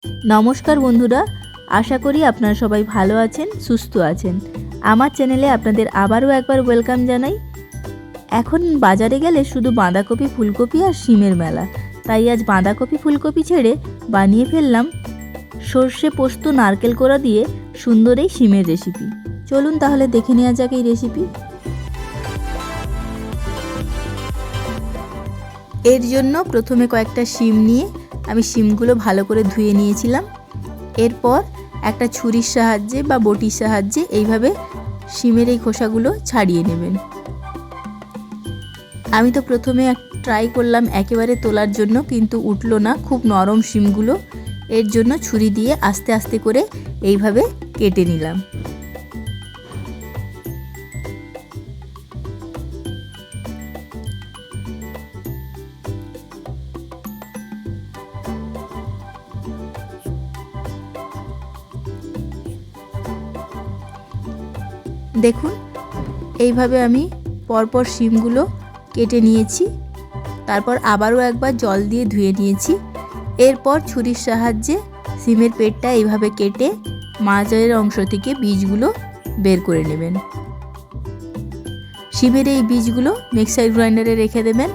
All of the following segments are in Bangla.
নমস্কার বন্ধুরা, আশা করি আপনারা সবাই ভালো আছেন, সুস্থ আছেন। আমার চ্যানেলে আপনাদের আবারও একবার ওয়েলকাম জানাই। এখন বাজারে গেলে শুধু বাঁধাকপি, ফুলকপি আর শিমের মেলা। তাই আজ বাঁধাকপি ফুলকপি ছেড়ে বানিয়ে ফেললাম সর্ষে পোস্ত নারকেল কোড়া দিয়ে সুন্দর এই শিমের রেসিপি। চলুন তাহলে দেখে নেওয়া যাক এই রেসিপি। এর জন্য প্রথমে কয়েকটা শিম নিয়ে আমি শিমগুলো ভালো করে ধুয়ে নিয়েছিলাম। এরপর একটা ছুরির সাহায্যে বা বটির সাহায্যে এইভাবে শিমের এই খোসাগুলো ছাড়িয়ে নেবেন। আমি তো প্রথমে ট্রাই করলাম একেবারে তোলার জন্য, কিন্তু উঠলো না, খুব নরম শিমগুলো। এর জন্য ছুরি দিয়ে আস্তে আস্তে করে এইভাবে কেটে নিলাম। দেখুন, এইভাবে আমি পরপর শিমগুলো কেটে নিয়েছি। তারপর আবারও একবার জল দিয়ে ধুয়ে নিয়েছি। এরপর ছুরির সাহায্যে শিমের পেটটা এইভাবে কেটে মাঝের অংশ থেকে বীজগুলো বের করে নেবেন। শিমের এই বীজগুলো মিক্সার গ্রাইন্ডারে রেখে দেবেন।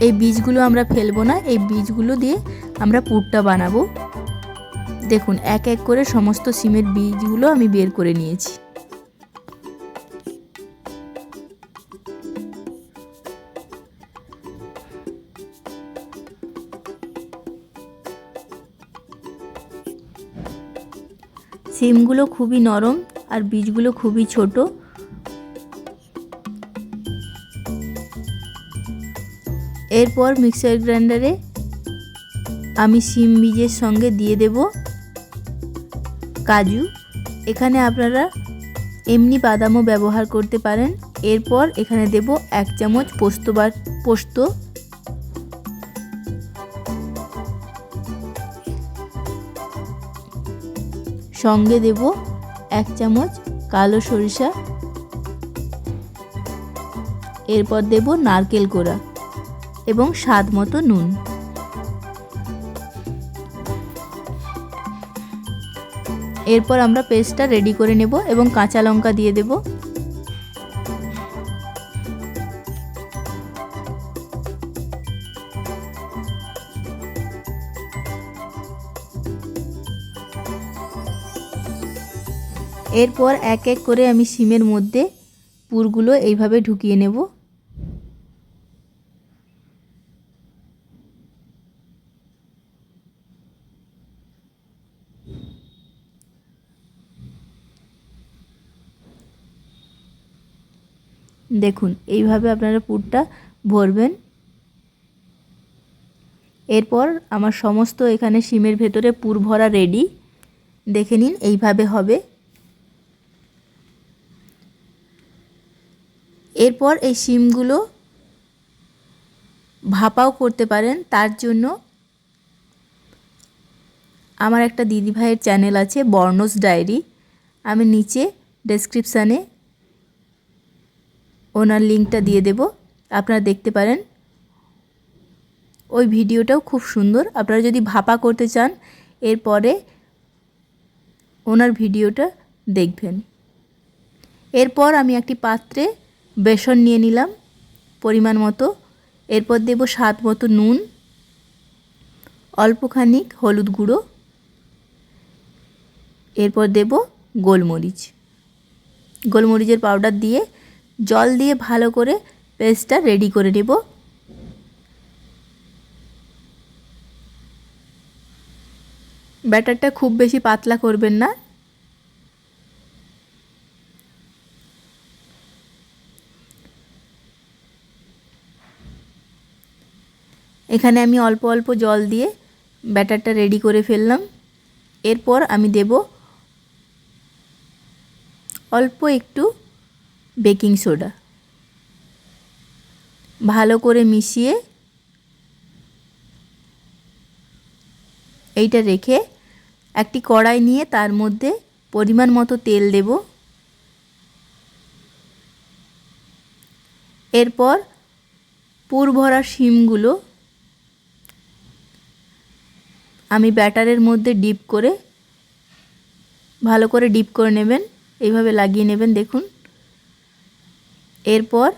এই বীজগুলো আমরা ফেলবো না, এই বীজগুলো দিয়ে আমরা পুরটা বানাবো। দেখুন, এক এক করে সমস্ত শিমের বীজগুলো আমি বের করে নিয়েছি। শিমগুলো খুবই নরম আর বীজগুলো খুবই ছোট। এরপর মিক্সার গ্রাইন্ডারে আমি শিম বীজের সঙ্গে দিয়ে দেব কাজু। এখানে আপনারা এমনি বাদামও ব্যবহার করতে পারেন। এরপর এখানে দেব 1 চামচ পোস্ত, সঙ্গে দেব 1 চামচ কালো সরিষা। এরপর দেব নারকেল কোড়া এবং স্বাদ মতো নুন। এরপর আমরা পেস্টটা রেডি করে নেব এবং কাঁচা লঙ্কা দিয়ে দেব। এরপর এক এক করে আমি শিমের মধ্যে পুরগুলো এইভাবে ঢুকিয়ে নেব। দেখুন, এইভাবে আপনারা পুরটা ভরবেন। এরপর আমার সমস্ত এখানে শিমের ভেতরে পুর ভরা রেডি। দেখে নিন, এইভাবে হবে। এরপর এই শিমগুলো ভাপাও করতে পারেন। তার জন্য আমার একটা দিদিভাইয়ের চ্যানেল আছে, বর্ণস ডায়েরি। আমি নিচে ডেসক্রিপশানে ওনার লিঙ্কটা দিয়ে দেব, আপনারা দেখতে পারেন। ওই ভিডিওটাও খুব সুন্দর। আপনারা যদি ভাপা করতে চান, এরপরে ওনার ভিডিওটা দেখবেন। এরপর আমি একটি পাত্রে বেসন নিয়ে নিলাম পরিমাণ মতো। এরপর দেব স্বাদ মতো নুন, অল্পখানিক হলুদ গুঁড়ো, এরপর দেব গোলমরিচের পাউডার দিয়ে জল দিয়ে ভালো করে পেস্টটা রেডি করে নেব। ব্যাটারটা খুব বেশি পাতলা করবেন না। এখানে আমি অল্প অল্প জল দিয়ে ব্যাটারটা রেডি করে ফেললাম। এরপর আমি দেব অল্প একটু বেকিং সোডা। ভালো করে মিশিয়ে এইটা রেখে একটি কড়াই নিয়ে তার মধ্যে পরিমাণ মতো তেল দেব। এরপর পুর ভরা শিমগুলো আমি ব্যাটারের মধ্যে ডিপ করে ভালো করে ডিপ করে নেবেন, এইভাবে লাগিয়ে নেবেন দেখুন। এরপর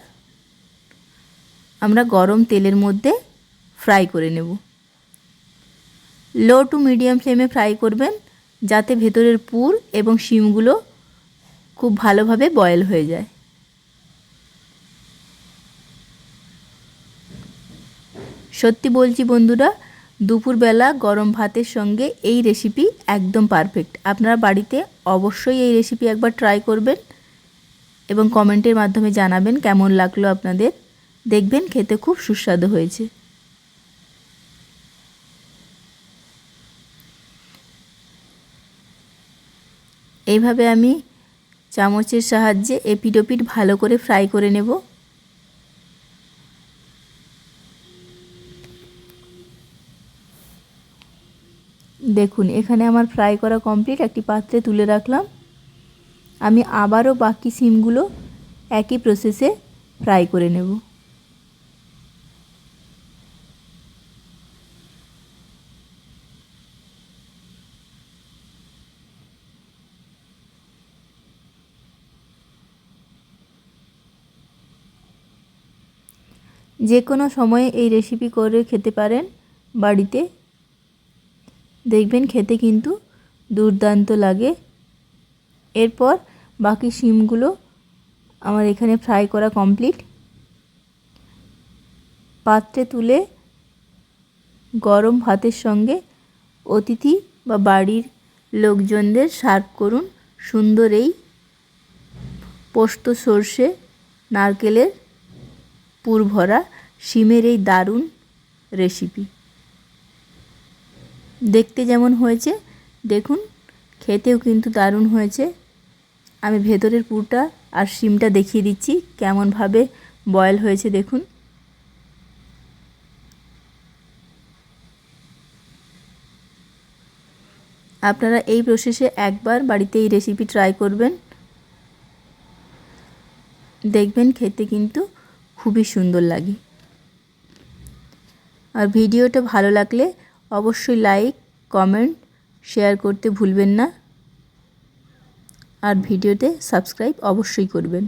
আমরা গরম তেলের মধ্যে ফ্রাই করে নেব। লো টু মিডিয়াম ফ্লেমে ফ্রাই করবেন, যাতে ভেতরের পুর এবং শিমগুলো খুব ভালোভাবে বয়েল হয়ে যায়। সত্যি বলছি বন্ধুরা, দুপুরবেলা গরম ভাতের সঙ্গে এই রেসিপি একদম পারফেক্ট। আপনারা বাড়িতে অবশ্যই এই রেসিপি একবার ট্রাই করবেন এবং কমেন্টের মাধ্যমে জানাবেন কেমন লাগলো আপনাদের। দেখবেন খেতে খুব সুস্বাদু হয়েছে। এইভাবে আমি চামচের সাহায্যে এপিট ওপিট ভালো করে ফ্রাই করে নেব। দেখুন এখানে আমার ফ্রাই করা কমপ্লিট, একটি পাত্রে তুলে রাখলাম। আমি আবারও বাকি সিমগুলো একই প্রসেসে ফ্রাই করে নেব। যে কোনো সময়ে এই রেসিপি করে খেতে পারেন বাড়িতে, দেখবেন খেতে কিন্তু দুর্দান্ত লাগে। এরপর বাকি শিমগুলো আমার এখানে ফ্রাই করা কমপ্লিট। পাত্রে তুলে গরম ভাতের সঙ্গে অতিথি বা বাড়ির লোকজনদের সার্ভ করুন সুন্দর এই পোস্ত সর্ষে নারকেলের পুর ভরা শিমের এই দারুণ রেসিপি। দেখতে যেমন হয়েছে দেখুন, খেতেও কিন্তু দারুণ হয়েছে। আমি ভেতরের পুরটা আর শিমটা দেখিয়ে দিচ্ছি কেমনভাবে বয়েল হয়েছে দেখুন। আপনারা এই প্রসেসে একবার বাড়িতে এই রেসিপি ট্রাই করবেন, দেখবেন খেতে কিন্তু খুবই সুন্দর লাগে। আর ভিডিওটা ভালো লাগলে অবশ্যই লাইক কমেন্ট শেয়ার করতে ভুলবেন না, আর ভিডিওতে সাবস্ক্রাইব অবশ্যই করবেন।